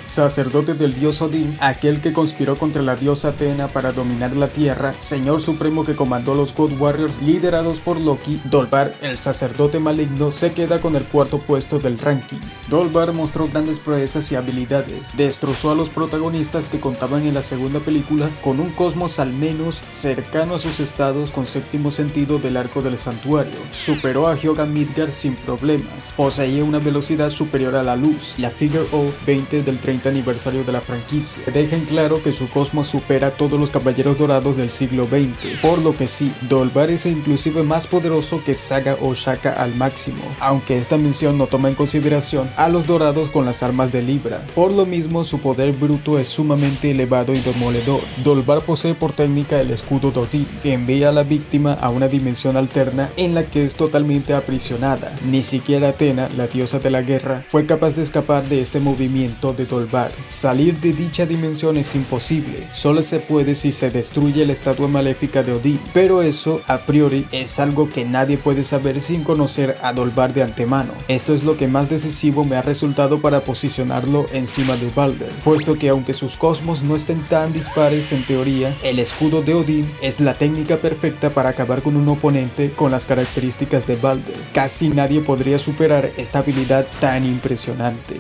Sacerdote del dios Odín, aquel que conspiró contra la diosa Athena para dominar la tierra, señor supremo que comandó los God Warriors liderados por Loki, Dolvar, el sacerdote maligno, se queda con el 4º puesto del ranking. Dolvar mostró grandes proezas y habilidades, destrozó a los protagonistas que contaban en la segunda película con un cosmos al menos cercano a sus estados con 7º sentido del arco del santuario, superó a Hyuga Midgard sin problemas, poseía una velocidad superior a la luz, la Figure Out 20 del 30 aniversario de la franquicia, deja en claro que su cosmos supera a todos los caballeros dorados del siglo XX, por lo que sí, Dolvar es inclusive más poderoso que Saga o Shaka al máximo, aunque esta mención no toma en consideración a los dorados con las armas de Libra. Por lo mismo, su poder bruto es sumamente elevado y demoledor. Dolvar posee por técnica el escudo de Odín, que envía a la víctima a una dimensión alterna en la que es totalmente aprisionada. Ni siquiera Athena, la diosa de la guerra, fue capaz de escapar de este movimiento de Dolvar. Dolvar. Salir de dicha dimensión es imposible, solo se puede si se destruye la estatua maléfica de Odín, pero eso a priori es algo que nadie puede saber sin conocer a Dolvar de antemano. Esto es lo que más decisivo me ha resultado para posicionarlo encima de Balder, puesto que aunque sus cosmos no estén tan dispares en teoría, el escudo de Odín es la técnica perfecta para acabar con un oponente con las características de Balder. Casi nadie podría superar esta habilidad tan impresionante.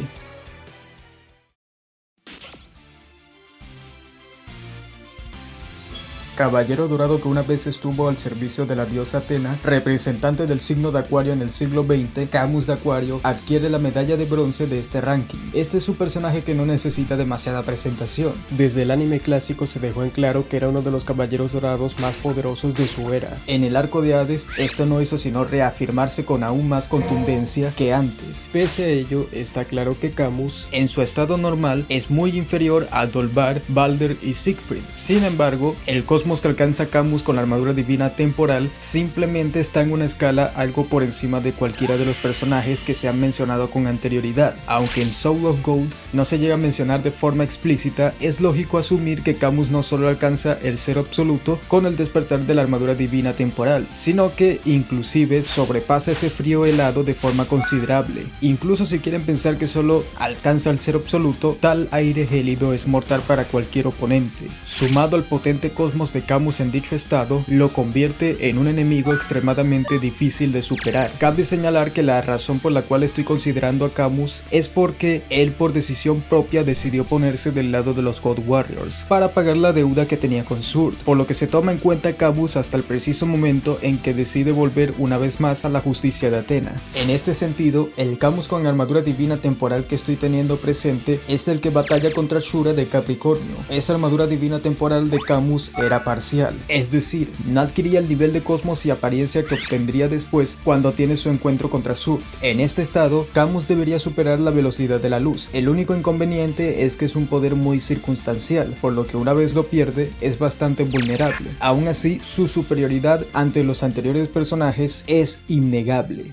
Caballero dorado que una vez estuvo al servicio de la diosa Atena, representante del signo de Acuario en el siglo XX, Camus de Acuario adquiere la medalla de bronce de este ranking. Este es un personaje que no necesita demasiada presentación. Desde el anime clásico se dejó en claro que era uno de los caballeros dorados más poderosos de su era. En el arco de Hades, esto no hizo sino reafirmarse con aún más contundencia que antes. Pese a ello, está claro que Camus, en su estado normal, es muy inferior a Dolvar, Balder y Siegfried. Sin embargo, el cosmos que alcanza Camus con la armadura divina temporal simplemente está en una escala algo por encima de cualquiera de los personajes que se han mencionado con anterioridad. Aunque en Soul of Gold no se llega a mencionar de forma explícita, es lógico asumir que Camus no solo alcanza el cero absoluto con el despertar de la armadura divina temporal, sino que inclusive sobrepasa ese frío helado de forma considerable. Incluso si quieren pensar que solo alcanza el cero absoluto, tal aire gélido es mortal para cualquier oponente. Sumado al potente cosmos de Camus en dicho estado, lo convierte en un enemigo extremadamente difícil de superar. Cabe señalar que la razón por la cual estoy considerando a Camus es porque él por decisión propia decidió ponerse del lado de los God Warriors para pagar la deuda que tenía con Surd, por lo que se toma en cuenta a Camus hasta el preciso momento en que decide volver una vez más a la justicia de Atena. En este sentido, el Camus con armadura divina temporal que estoy teniendo presente es el que batalla contra Shura de Capricornio. Esa armadura divina temporal de Camus era parcial, es decir, no adquiría el nivel de cosmos y apariencia que obtendría después cuando tiene su encuentro contra Surd. En este estado, Camus debería superar la velocidad de la luz. El único inconveniente es que es un poder muy circunstancial, por lo que una vez lo pierde es bastante vulnerable. Aún así, su superioridad ante los anteriores personajes es innegable.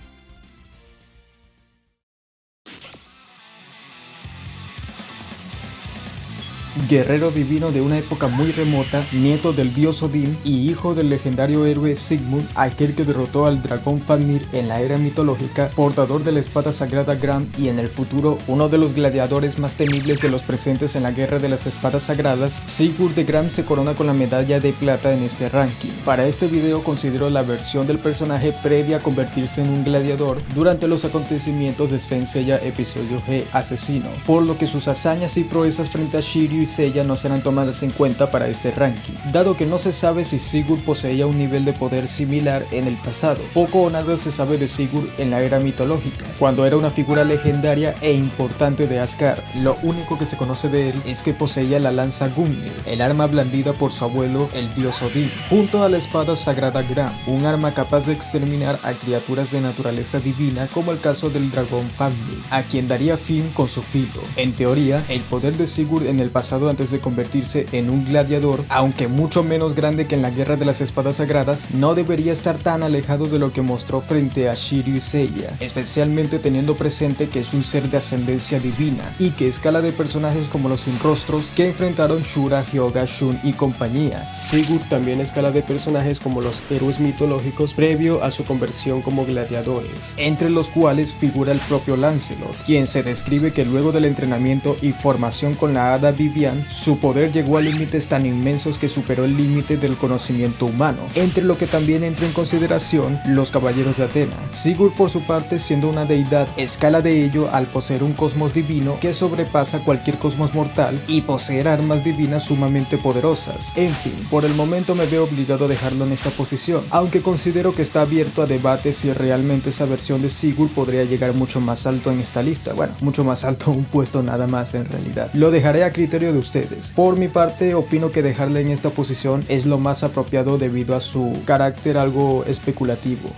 Guerrero divino de una época muy remota, nieto del dios Odín y hijo del legendario héroe Sigmund, aquel que derrotó al dragón Fafnir en la era mitológica, portador de la espada sagrada Gram y en el futuro uno de los gladiadores más temibles de los presentes en la guerra de las espadas sagradas, Sigurd de Gram se corona con la medalla de plata en este ranking. Para este video considero la versión del personaje previa a convertirse en un gladiador durante los acontecimientos de Saint Seiya Episodio G Asesino, por lo que sus hazañas y proezas frente a Shiryu y Seiya no serán tomadas en cuenta para este ranking, dado que no se sabe si Sigurd poseía un nivel de poder similar en el pasado. Poco o nada se sabe de Sigurd en la era mitológica, cuando era una figura legendaria e importante de Asgard. Lo único que se conoce de él es que poseía la lanza Gungnir, el arma blandida por su abuelo el dios Odín, junto a la espada sagrada Gram, un arma capaz de exterminar a criaturas de naturaleza divina como el caso del dragón Fafnir, a quien daría fin con su filo. En teoría, el poder de Sigurd en el pasado antes de convertirse en un gladiador, aunque mucho menos grande que en la guerra de las espadas sagradas, no debería estar tan alejado de lo que mostró frente a Shiryu y Seiya, especialmente teniendo presente que es un ser de ascendencia divina y que escala de personajes como los Sin Rostros que enfrentaron Shura, Hyoga, Shun y compañía. Sigurd también escala de personajes como los héroes mitológicos previo a su conversión como gladiadores, entre los cuales figura el propio Lancelot, quien se describe que luego del entrenamiento y formación con la hada Vivian, su poder llegó a límites tan inmensos que superó el límite del conocimiento humano, entre lo que también entra en consideración los caballeros de Atena. Sigurd, por su parte, siendo una deidad, escala de ello al poseer un cosmos divino que sobrepasa cualquier cosmos mortal y poseer armas divinas sumamente poderosas. En fin, por el momento me veo obligado a dejarlo en esta posición, aunque considero que está abierto a debate si realmente esa versión de Sigurd podría llegar mucho más alto en esta lista. Bueno, mucho más alto, un puesto nada más en realidad. Lo dejaré a criterio de ustedes. Por mi parte, opino que dejarle en esta posición es lo más apropiado debido a su carácter algo especulativo.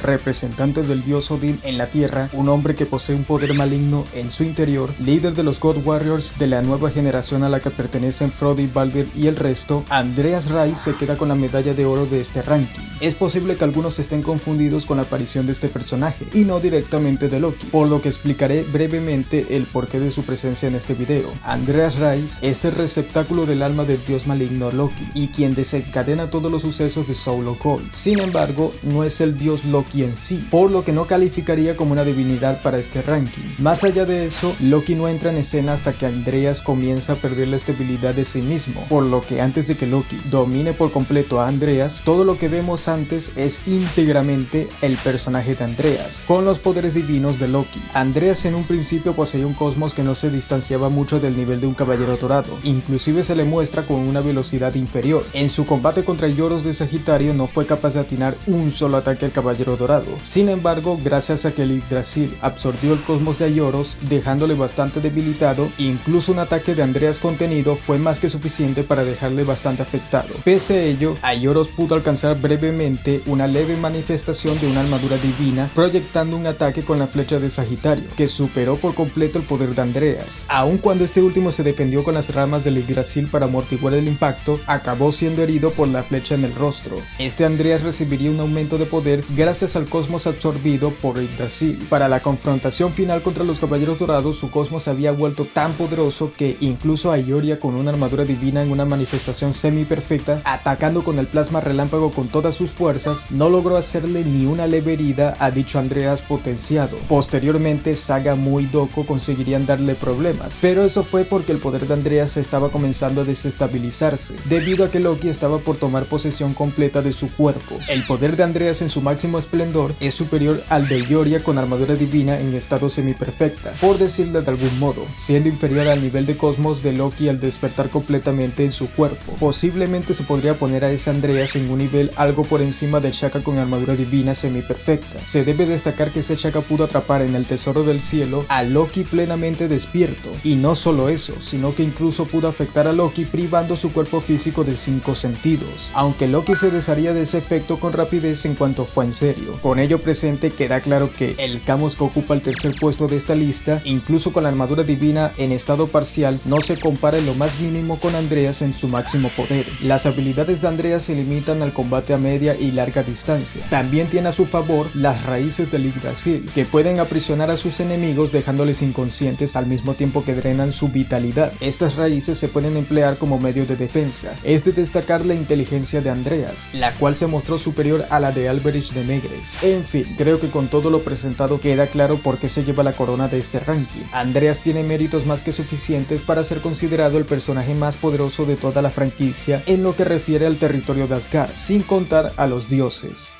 representante del dios Odín en la Tierra, un hombre que posee un poder maligno en su interior, líder de los God Warriors de la nueva generación a la que pertenecen Frody, Balder y el resto, Andreas Rais se queda con la medalla de oro de este ranking. Es posible que algunos estén confundidos con la aparición de este personaje y no directamente de Loki, por lo que explicaré brevemente el porqué de su presencia en este video. Andreas Rais es el receptáculo del alma del dios maligno Loki y quien desencadena todos los sucesos de Soul of Gold. Sin embargo, no es el dios Loki en sí, por lo que no calificaría como una divinidad para este ranking. Más allá de eso, Loki no entra en escena hasta que Andreas comienza a perder la estabilidad de sí mismo, por lo que antes de que Loki domine por completo a Andreas, todo lo que vemos antes es íntegramente el personaje de Andreas, con los poderes divinos de Loki. Andreas en un principio poseía un cosmos que no se distanciaba mucho del nivel de un caballero dorado, inclusive se le muestra con una velocidad inferior. En su combate contra Lloros de Sagitario no fue capaz de atinar un solo ataque al caballero dorado. Sin embargo, gracias a que el Yggdrasil absorbió el cosmos de Lloros, dejándole bastante debilitado, incluso un ataque de Andreas contenido fue más que suficiente para dejarle bastante afectado. Pese a ello, Lloros pudo alcanzar brevemente una leve manifestación de una armadura divina, proyectando un ataque con la flecha de Sagitario, que superó por completo el poder de Andreas. Aun cuando este último se defendió con las ramas del Yggdrasil para amortiguar el impacto, acabó siendo herido por la flecha en el rostro. Este Andreas recibiría un aumento de poder gracias al cosmos absorbido por Yggdrasil. Para la confrontación final contra los Caballeros Dorados, su cosmos se había vuelto tan poderoso que incluso Aioria, con una armadura divina en una manifestación semi perfecta, atacando con el plasma relámpago con todas sus fuerzas, no logró hacerle ni una leve herida a dicho Andreas potenciado. Posteriormente, Saga y Doko conseguirían darle problemas, pero eso fue porque el poder de Andreas estaba comenzando a desestabilizarse, debido a que Loki estaba por tomar posesión completa de su cuerpo. El poder de Andreas en su máximo esplendor es superior al de Aioria con armadura divina en estado semiperfecta, por decirlo de algún modo, siendo inferior al nivel de cosmos de Loki al despertar completamente en su cuerpo. Posiblemente se podría poner a ese Andreas en un nivel algo por encima del Shaka con armadura divina semiperfecta. Se debe destacar que ese Shaka pudo atrapar en el tesoro del cielo a Loki plenamente despierto, y no solo eso, sino que incluso pudo afectar a Loki privando su cuerpo físico de 5 sentidos, aunque Loki se desharía de ese efecto con rapidez en cuanto fue en serio. Con ello presente, queda claro que el Camus que ocupa el tercer puesto de esta lista, incluso con la armadura divina en estado parcial, no se compara en lo más mínimo con Andreas en su máximo poder. Las habilidades de Andreas se limitan al combate a media y larga distancia. También tiene a su favor las raíces del Yggdrasil, que pueden aprisionar a sus enemigos dejándoles inconscientes al mismo tiempo que drenan su vitalidad. Estas raíces se pueden emplear como medio de defensa. Es de destacar la inteligencia de Andreas, la cual se mostró superior a la de Alberich de Megres. En fin, creo que con todo lo presentado queda claro por qué se lleva la corona de este ranking. Andreas tiene méritos más que suficientes para ser considerado el personaje más poderoso de toda la franquicia en lo que refiere al territorio de Asgard, sin contar a los dioses.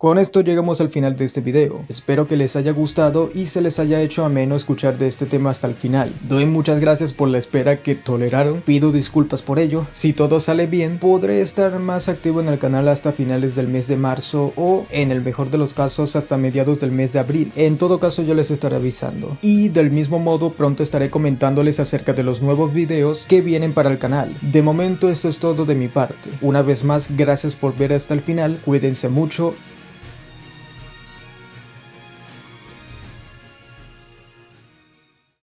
Con esto llegamos al final de este video. Espero que les haya gustado y se les haya hecho ameno escuchar de este tema hasta el final. Doy muchas gracias por la espera que toleraron, pido disculpas por ello. Si todo sale bien, podré estar más activo en el canal hasta finales del mes de marzo o, en el mejor de los casos, hasta mediados del mes de abril. En todo caso, yo les estaré avisando. Y del mismo modo, pronto estaré comentándoles acerca de los nuevos videos que vienen para el canal. De momento, esto es todo de mi parte. Una vez más, gracias por ver hasta el final, cuídense mucho